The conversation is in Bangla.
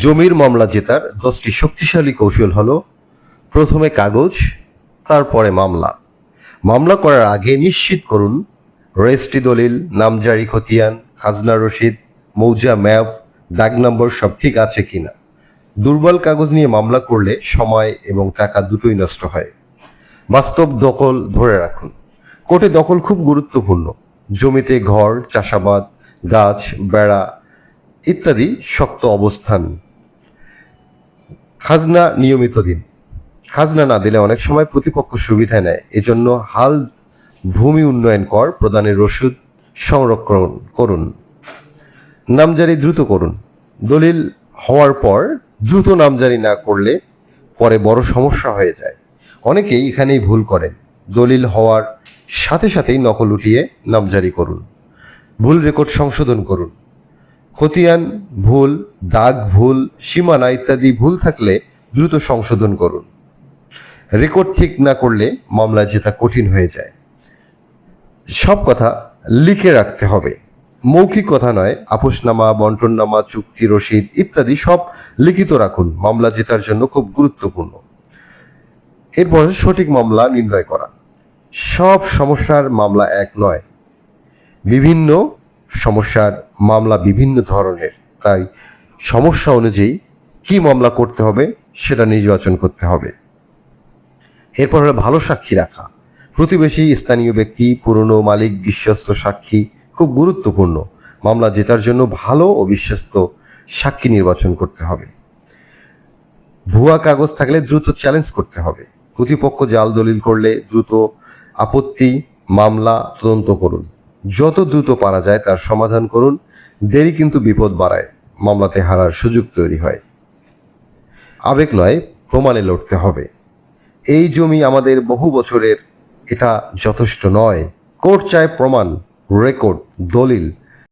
জমির মামলা জেতার 10টি শক্তিশালী কৌশল হলো: প্রথমে কাগজ, তারপরে মামলা। মামলা করার আগে নিশ্চিত করুন রেজিস্ট্রি দলিল, নামজারি খতিয়ান, খাজনা রসিদ, মৌজা ম্যাপ, দাগ নম্বর সব ঠিক আছে কিনা। দুর্বল কাগজ নিয়ে মামলা করলে সময় এবং টাকা দুটোই নষ্ট হয়। বাস্তব দখল ধরে রাখুন। কোর্টে দখল খুব গুরুত্বপূর্ণ। জমিতে ঘর, চাষাবাদ, গাছ, বেড়া ইত্যাদি শক্ত অবস্থান। খাজনা নিয়মিত দিন। খাজনা না দিলে অনেক সময় প্রতিপক্ষ সুবিধা নেয়। এজন্য হাল ভূমি উন্নয়ন কর প্রদানের রসিদ সংরক্ষণ করুন। নামজারি দ্রুত করুন। দলিল হওয়ার পর দ্রুত নামজারি না করলে পরে বড় সমস্যা হয়ে যায়। অনেকেই এখানেই ভুল করেন। দলিল হওয়ার সাথে সাথেই নকল উঠিয়ে নামজারি করুন। ভুল রেকর্ড সংশোধন করুন। খতিয়ান ভুল, দাগ ভুল, সীমানা ইত্যাদি ভুল থাকলে দ্রুত সংশোধন করুন। রেকর্ড ঠিক না করলে মামলা জেতা কঠিন হয়ে যায়। সব কথা লিখে রাখতে হবে। মৌখিক কথা নয়, আপোসনামা, বন্টননামা, চুক্তি, রসিদ ইত্যাদি সব লিখিত রাখুন। মামলা জেতার জন্য খুব গুরুত্বপূর্ণ। এরপর সঠিক মামলা নির্ণয় করা। সব সমস্যার মামলা এক নয়। বিভিন্ন সমস্যার মামলা বিভিন্ন ধরনের। তাই সমস্যা অনুযায়ী কি মামলা করতে হবে সেটা নির্বাচন করতে হবে। এরপর হলো ভালো সাক্ষী রাখা। প্রতিবেশী, স্থানীয় ব্যক্তি, পুরনো মালিক, বিশ্বস্ত সাক্ষী খুব গুরুত্বপূর্ণ। মামলা জেতার জন্য ভালো ও বিশ্বস্ত সাক্ষী নির্বাচন করতে হবে। ভুয়া কাগজ থাকলে দ্রুত চ্যালেঞ্জ করতে হবে। প্রতিপক্ষ জাল দলিল করলে দ্রুত আপত্তি মামলা তদন্ত করুন। যত দ্রুত পারা যায় তার সমাধান করুন। দেরি কিন্তু বিপদ বাড়ায়, মামলাতে হারার সুযোগ তৈরি হয়। আবেগ নয়, প্রমাণে লড়তে হবে। এই জমি আমাদের বহু বছরের, এটা যথেষ্ট নয়। কোর্ট চায় প্রমাণ, রেকর্ড, দলিল।